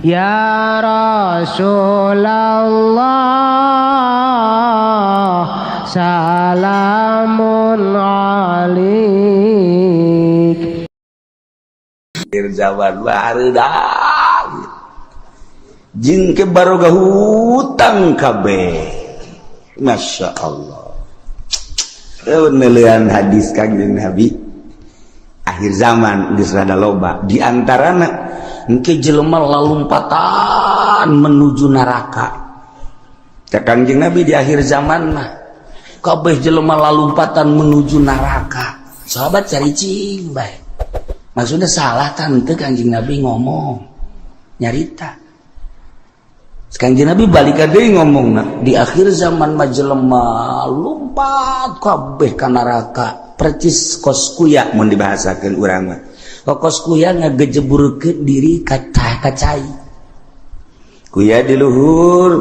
ya Rasulullah salamun alaik. Zaman baru dah jing ke barokah hutang kabeh. Masya Allah. Penelian hadis Kangjeng Nabi akhir zaman geus rada loba di antarana engke jelema lalumpatan menuju neraka. Cak Kangjeng Nabi di akhir zaman mah kabeh jelema lalumpatan menuju neraka. Sahabat caricing bae. Maksudnya salah tante Kangjeng Nabi ngomong nyarita. Kangjeng Nabi balik deui ngomongna di akhir zaman mah jelema lumpat kabeh ka neraka percis kos kuya mun dibahasakeun urang mah. Kos kuya ngagejeburkeun diri ka cai. Kuya di luhur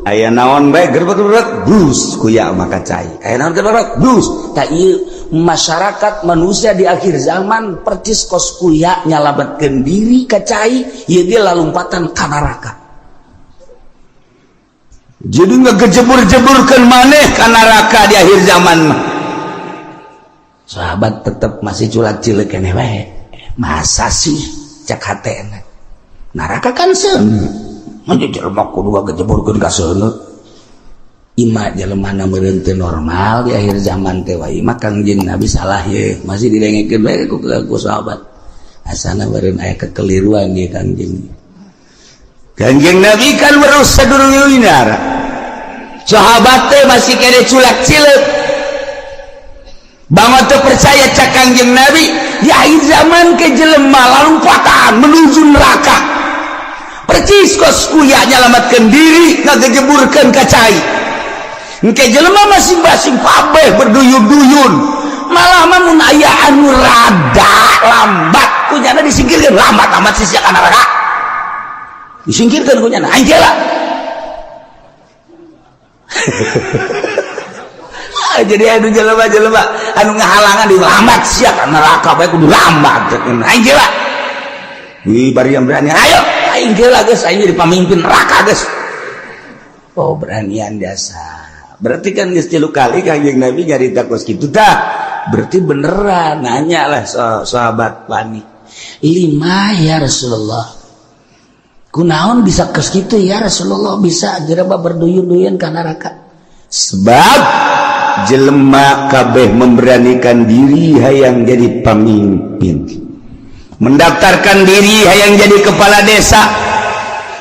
aya naon bae gerbek-gerbek bus kuya mah ka cai. Aya naon gerbek bus. Tah ieu masyarakat manusia di akhir zaman percis kos kuya nyalametkeun diri ka cai, ieu dia lalumpatan ka neraka. Jadi ngegejebur-jeburkeun maneh ka neraka di akhir zaman mah. Sahabat tetap masih culak cileuk keneh bae. Masa sih cak hatena. Neraka kan seuneu. Mun jelema kudu gejeburkeun ka seuneu. Ima jelemana meureun teu normal di akhir zaman teh wae mah Kangjeng Nabi salah ye. Masih didengekeun bae ku sahabat. Asana meureun aya kekeliruan ieu Kangjeng. Kangjeng Nabi kan weruh sadurungeunna. Sahabat teh masih kene culak cileuk. Banget teu percaya cak Kangjeng Nabi di akhir zaman ke jelema lalumpatan menuju neraka. Percis kos kuya nyalametkeun diri ngagejeburkeun ka cai. Engke jelema masing-masing kabeh berduyun-duyun. Malah mun aya anu rada lambat kunyana disingkirkeun lambat amat sih ka neraka. Disingkirkeun kunyana anjeula. Jadi anu jelema-jelema anu ngahalangan di lambat sia ka neraka bae kudu lambat anjeula. Ih bari yang berani ayo aing geula geus aing jadi pamimpin neraka geus. Oh beranian dasar. Berarti kan geus 3 kali Kangjeng Nabi nyarita kos kitu tah. Berarti beneran nanya lah sahabat wani. 5 ya Rasulullah. Kunaon bisa kos kitu ya Rasulullah bisa jereba berduyun-duyun ka neraka. Sebab jelema kabeh memberanikan diri hayang jadi pemimpin. Mendaftarkan diri hayang jadi kepala desa.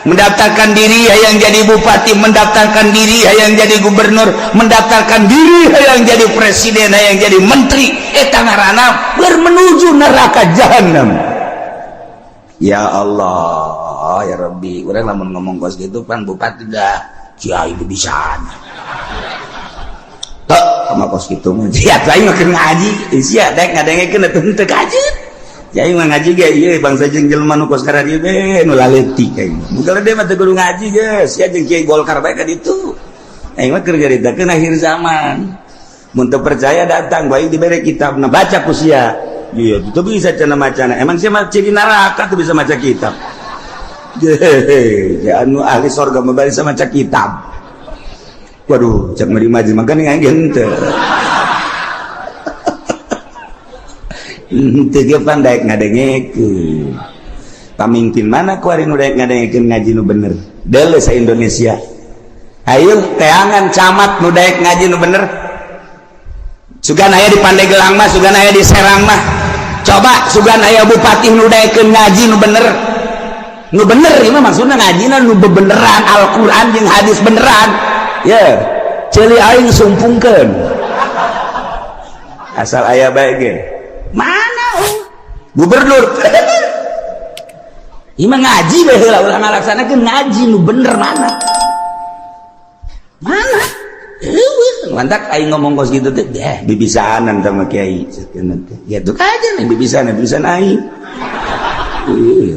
Mendaftarkan diri hayang jadi bupati, mendaftarkan diri hayang jadi gubernur, mendaftarkan diri hayang jadi presiden, hayang jadi menteri, eta ngaranna menuju neraka jahanam. Ya Allah, ya Rabbi, urang lamun ngomong kos gitu pan bupati dah kiai bisa. Tok sama kos gitu mah sia lain mah ngaji, sia dek ngadengekeun teu kaji. Jai mah ngaji ge ieu bangsa jeung jelema nu kos ka dieu be nu laleutik kae. Muga dia mah teu kudu ngaji geus, sia jeung kiai Golkar bae ka ditu. Aing mah keur nyaritakeun akhir zaman. Mun teu percaya datang bae dibere kitabna baca ku sia. Iya, teu bisa cenah macana. Emang sia mah ciri neraka teu bisa maca kitab. Ya anu ahli surga mah bari bisa maca kitab. Waduh, cak meri maji makan yang agak ente dia pandai ngadengekeun pamimpin mana kuarin udah ngadengekeun ngaji nu bener deuleu sa Indonesia. Ayo teangan camat nu daek ngaji nu bener sugan aya di Pandeglang mah sugan aya di Serang mah coba sugan aya bupati nu daekeun ngaji nu bener ieu mah maksudna ngajina nu bebeneran Al-Qur'an jeung hadis beneran ya ceuli aing sumpungkeun asal aya bae ge mana gubernur ieu mah ngaji bae heula ulah ngalaksanakeun ngaji nu bener mana mantak aing ngomong kos gitu teh bibisanan sama kiai ya tuh aja nih bibisan aing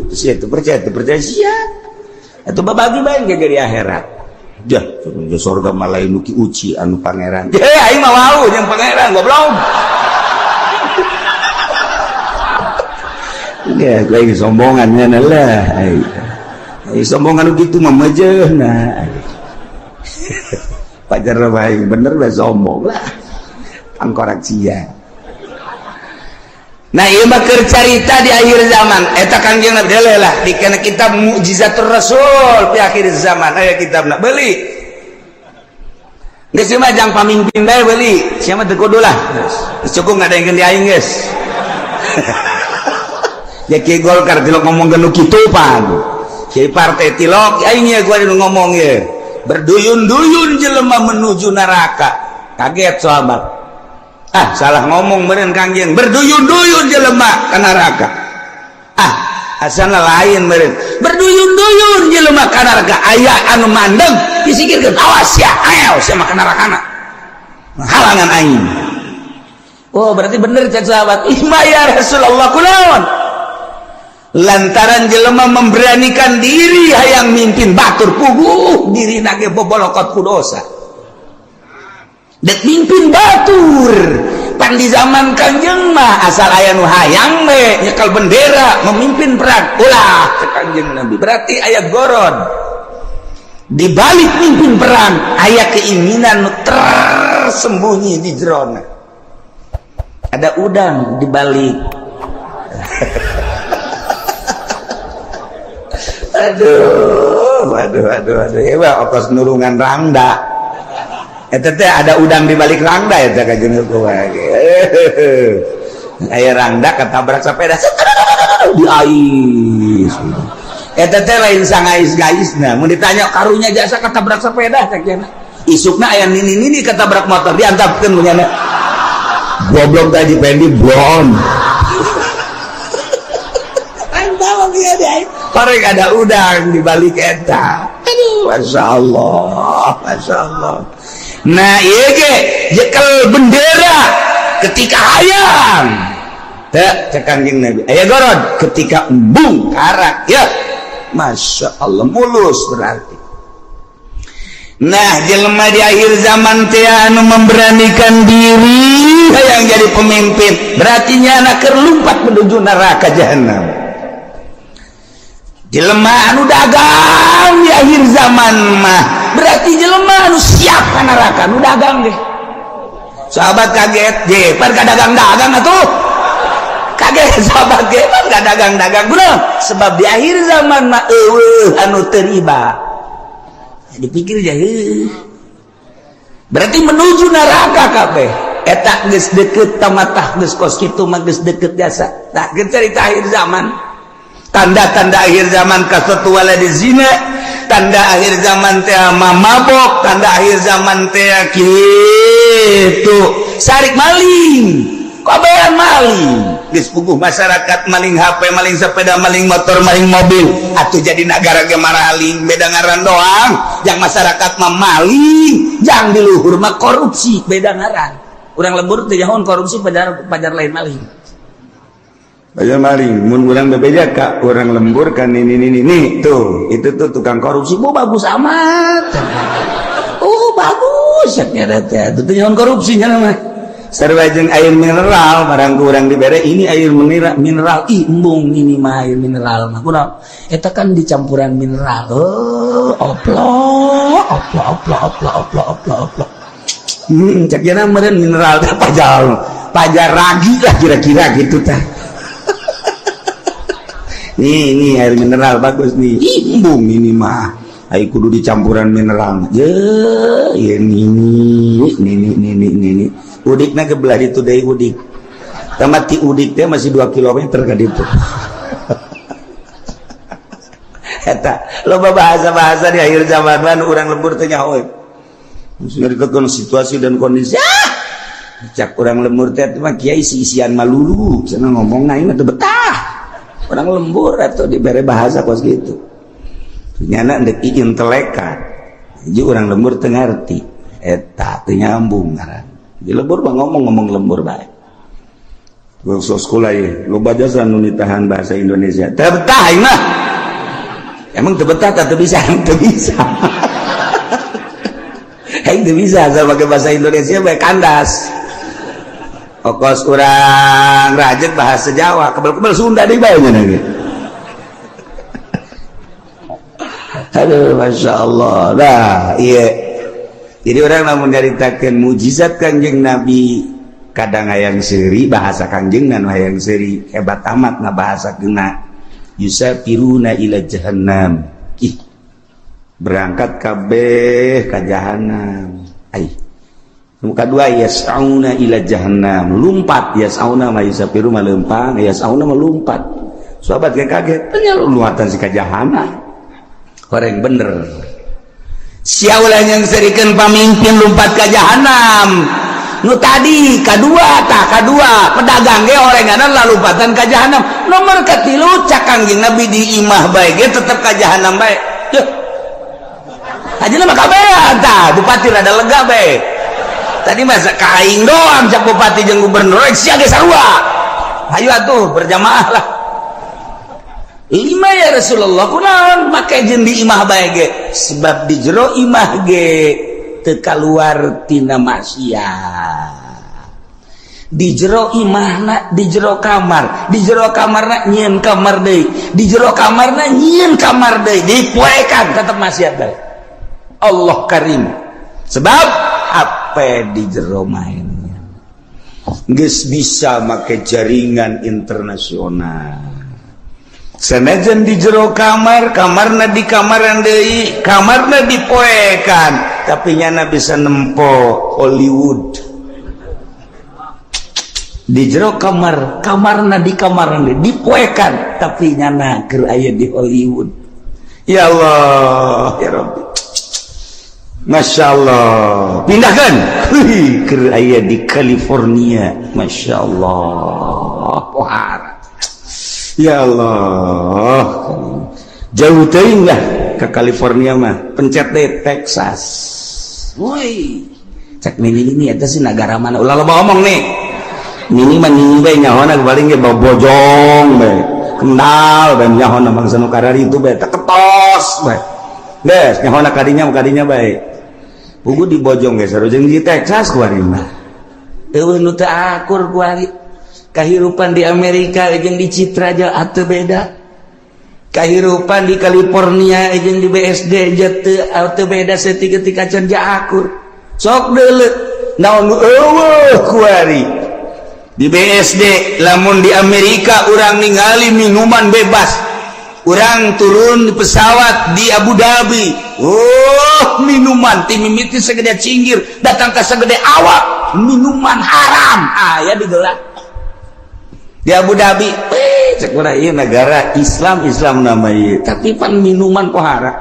itu percaya sia itu babagi bae ge di akhirat dah surga malah nu ki uci anu pangeran aing mah wau jeung pangeran goblok. Ya, lagi sombongannya lah. sombong anu gitu memejehna pajar baik bener lah sombong lah angkorak cia. Nah ieu mah keur carita di akhir zaman eta Kangjeng Nabi lah dikena kitab Mukjizatur Rasul di akhir zaman aya kitabna beli geus mah jang pamimpin bae beli sia mah teu kudu lah cukup ngadaengkeun di aing geus ya Ki Golkar tilok ngomong nu kitu pan Ki partai tilok aing ye gua ngomong ye berduyun-duyun jelema menuju neraka kaget sahabat salah ngomong meureun Kangjeng berduyun-duyun jelema ka neraka asana lain meureun berduyun-duyun jelema ka neraka aya anu mandeg disikirkeun awas ya ayo sia mah ka nerakana halangan aing berarti bener cek sahabat ya Rasulullah kunaon lantaran jelema memberanikan diri hayang mimpin batur puguh diri nage bobolokot ku dosa dek mimpin batur pan di zaman Kanjeng mah asal aya nu hayang we nyekel bendera memimpin perang ulah Kanjeng Nabi berarti aya goron di balik mimpin perang aya keinginan nu tersembunyi di jerona ada udang di balik aduh ya ongkos nurungan rangda eta teh ada udang di balik rangda eta ka jeung aya rangda ketabrak sepeda di ais eta teh lain sangais-gaisna mun ditanya karunya jasa ketabrak sepeda cek cenah isukna aya nini ketabrak motor diantapkeun mun nya goblok tadi pendi blon korek ada udang di balik eta aduh Masya Allah nah iya ge jekel bendera ketika hayang teh Kanjeng Nabi aya goron ketika embung karak ya Masya Allah mulus berarti. Nah jelema di akhir zaman teh anu memberanikan diri yang jadi pemimpin berarti nyana keur lumpat menuju neraka jahanam. Jelema anu dagang di akhir zaman mah berarti jelema anu siap ka neraka anu dagang deh. Sahabat kaget je pan ka dagang-dagang atuh. Kaget sahabat ge pan ka dagang-dagang bener sebab di akhir zaman mah eueuh anu teu riba. Dipikir aja berarti menuju neraka kabeh eta geus deukeut tamatah geus kos kitu mah geus deukeut jasa. Tah geus cerita akhir zaman tanda-tanda akhir zaman kasatu waladi zina tanda akhir zaman teh mabok tanda akhir zaman teh kitu sarik maling kabehan maling geus puguh masyarakat maling HP maling sepeda maling motor maling mobil atuh jadi negara ge maraling beda ngaran doang yang masyarakat mah maling jang di luhur mah korupsi beda ngaran urang lembur teh nyahoan korupsi pajar lain maling pajar maling mun urang bebeja ka urang lembur kan ini tuh itu tuh tukang korupsi bagus amat bagus nya teh tuh nyahoan korupsi nya mah sarua jeung air mineral barang kurang dibere ini air mineral embung ini mah air mineral mah kunaon eta kan dicampuran mineral oplok cek jana meureun mineral teh pajar ragi lah kira-kira gitu tah ini air mineral bagus nih embung ini mah ai kudu dicampuran mineral ye ini udikna gebelah ditu deui udik tamat ti udik teh masih 2 km ka ditu eta loba bahasa-bahasa di akhir zaman man urang lembur teh nyaho sudah ditekan situasi dan kondisi cak urang lembur teh mah kiai isian malulu cenah ngomongna ieu teh betah urang lembur atuh dibere bahasa kos gitu nyana ndek intelekan jadi urang lembur teu ngarti eta teu nyambung ngaran di lembur mah ngomong lembur baik. Gua sekolah ya, lo baca anu nitahan bahasa Indonesia. Teu betah mah. Emang teu betah teu bisa, teu bisa. Teu bisa asal pakai bahasa Indonesia bae kandas. Okos urang rajet bahasa Jawa, kebel-kebel Sunda deui bae nya ge. Aduh, masya Allah. Nah, iya. Jadi orang namun nyaritakeun mujizat Kangjeng Nabi kadang hayang seuri bahasa Kangjeng nan hayang seuri hebat amat ngabahasakeunna yusafiruna ila jahannam. Ih. Berangkat kabeh ka jahanam. Ai. Muka dua yas'auna ila jahannam, lompat yas'auna mah yusafiru mah leumpang, yas'auna mah lompat. Sahabat kaget, tanya luatan si ka jahanam. Orang bener siaulah yang serikeun pamimpin lompat ke jahanam nu tadi kadua pedagang ge orangana lalumpatan ke jahanam nomor katilu cak Kangjeng Nabi di imah bae ge tetep ke jahanam bae yeuh ajeuna mah kabehan tah bupati rada lega bae tadi masa kaing doang cak bupati jeung gubernur sia ge sarua ayo atuh berjamaah lah 5 ya Rasulullah kunaon make jeung di imah bae ge sebab di jero imah ge teu kaluar tina maksiat di jero imahna di jero kamarna nyieun kamar deui di jero kamarna nyieun kamar deui dipoekan tetep maksiat bae Allah Karim sebab apa di jero mainnya geus bisa make jaringan internasional sanajan di jero kamarna di kamaran deui kamarna dipoekan tapi nyana bisa nempo Hollywood di jero kamarna di kamaran deui dipoekan tapi nyana keur aya di Hollywood ya Allah ya Rabbi Masya Allah pindahkan keur aya di California Masya Allah pohara ya Allah jauh teuing lah ke California mah pencet deh Texas woi cek ini eta sih negara mana ulah loba omong nih ini mah nini bae nyahona paling ge bojong bae kendal bae nyahona bangsa nu karari itu bae teketos bae geus nyahona kadinya bae pugu di bojong geus sarojeng di Texas kuari mah eueuh nu teu akur kuari kahirupan di Amerika jeung di Citra aja atuh beda kahirupan di California jeung di BSD aja teu beda saeutik-eutik can akur sok deuleu naon nu eueuh kuari di BSD lamun di Amerika urang ningali minuman bebas urang turun di pesawat di Abu Dhabi minuman ti mimiti segede cinggir datang ka segede awak minuman haram aya digeulak di Abu Dhabi cek urang ieu negara Islam nama ieu tapi pan minuman pohara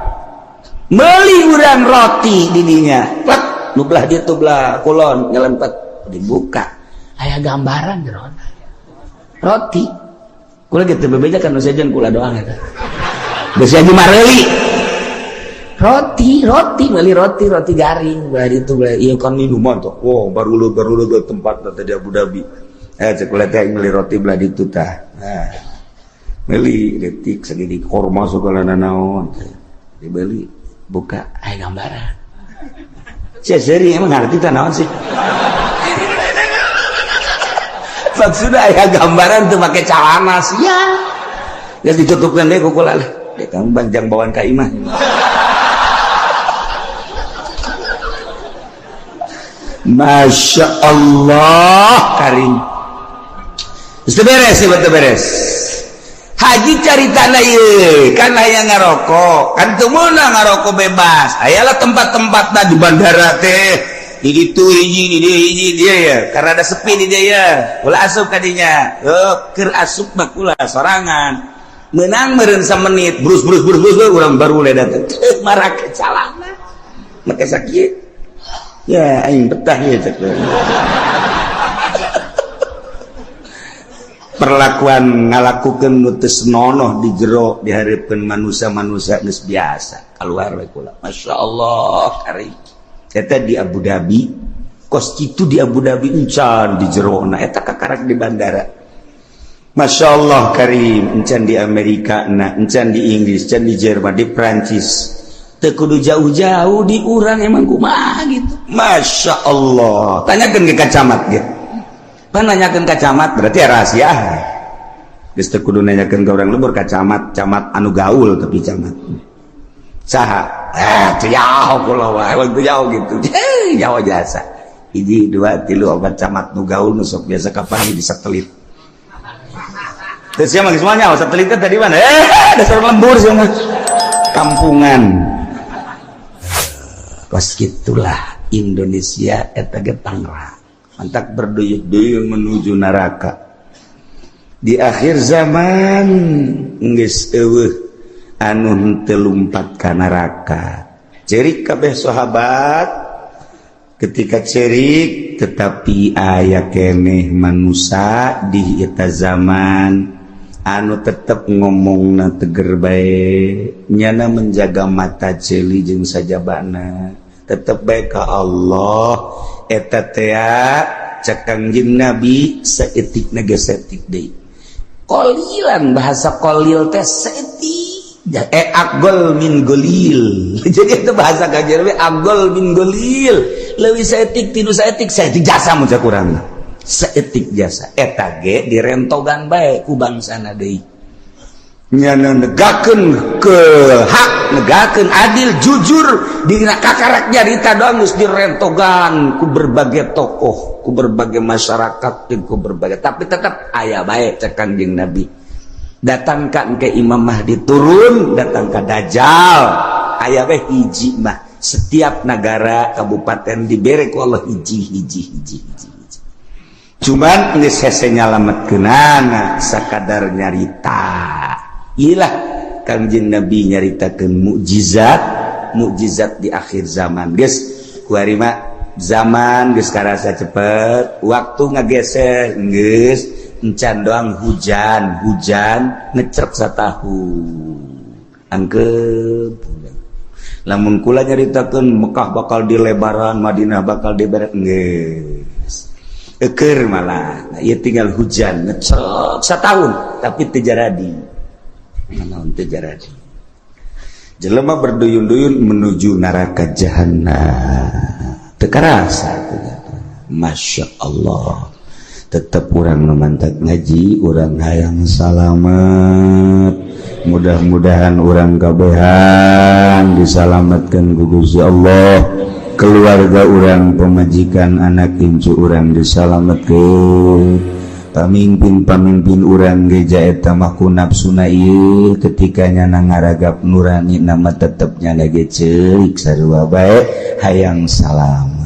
meuli urang roti di dinya pet nu belah dieu belah kulon nyelempet dibuka aya gambaran jeron roti kula ge teu bebejakan nu sejen kula doang eta geus aya mareuli roti meuli roti garing belah ditu belah ieu kan minuman tuh wow baru tempat teh di Abu Dhabi cek ulah teh meuli roti belah ditu tah meuli detik segini korma sugalana naon dibeli buka aya gambaran sia seri emang ngarti tah naon sih maksudna aya gambaran teu make calana sia geus ditutupkeun deui ku kula dek kang banjang bawaan ka imah Masya Allah Karim beres haji caritana ieu kan aya ngarokok kan teu meunang ngarokok bebas ayalah tempat-tempatna di bandara teh di ditu hiji dia ya karena ada sepi di dia ya ulah asup ka dinya keur asup mah kula sorangan meunang meureun samenit brus urang baru le datang marak calana make sakit ya aing betah ya cek perlakuan ngalakukeun nu teu senonoh di jero dihareupeun manusia geus biasa kaluar we kula masyaallah Karim eta di Abu Dhabi kos kitu di Abu Dhabi encan di jerona eta kakarak di bandara masyaallah Karim encan di Amerika na encan di Inggris encan di Jerman di Prancis teu kudu jauh-jauh di urang emang kumaha gitu masyaallah tanyakeun ke kacamat ge pan nanyakeun ka camat berarti rahasia geus teu kudu nanyakeun ka urang lembur ka camat anu gaul tapi camat saha teu jauh kula wae waktu jauh gitu jauh jasa hiji dua tilu obat camat nu gaul nu sok biasa kapan di satelit terus ya mah semuanya satelitnya tadi mana dasar lembur sih mah kampungan kos gitulah Indonesia eta ge pangrah mantak berduyuk-duyuk menuju neraka di akhir zaman geus eueuh anu teu lumpat ka neraka cerik kabeh sahabat ketika cerik tetapi aya keneh manusia di eta zaman anu tetep ngomongna teger bae nyana menjaga mata ceuli jeung sajabana tetep bae ka Allah eta teh cek Kangjeng Nabi saeutikna ge saeutik deui qalilan bahasa qalil teh saeutik aqgal min golil jadi itu bahasa Kangjeng Nabi aqgal min golil leuwih saeutik tinu saeutik jasa mun cak urang saeutik jasa eta ge direntogan bae ku bangsana deui nyana negakeun ke hak negakeun adil jujur dina kakarak nyarita doang geus direntogan ku berbagai tokoh ku berbagai masyarakat ku berbagai tapi tetap aya bae cek Kangjeng Nabi datang ka engke Imam Mahdi turun datang ka Dajjal aya bae hiji mah setiap negara kabupaten dibere ku Allah hiji cuman geus hese nyalametkeunana sakadar nyarita ilah Kangjeng Nabi nyaritakeun mukjizat di akhir zaman geus kuari mah zaman geus karasa cepet waktu ngageser geus encan doang hujan ngecrek satahun angkep lamun kula nyaritakeun Mekah bakal dilebaran Madinah bakal diberet geus eukeur malah nah, ieu tinggal hujan ngecrek satahun tapi teu jaradi naon teu jaradi jelema berduyun-duyun menuju neraka jahanam teu karasa Masya Allah tetap urang nu mantap ngaji urang hayang salamet mudah-mudahan urang kabehan disalametkeun ku Gusti Allah keluarga urang pemajikan anak incu urang disalametkeun pamimpin urang geja eta mah ku nafsuna ieu ketika nyana ngaragap nurani nama tetep nyana ge ceurik sarua bae hayang salam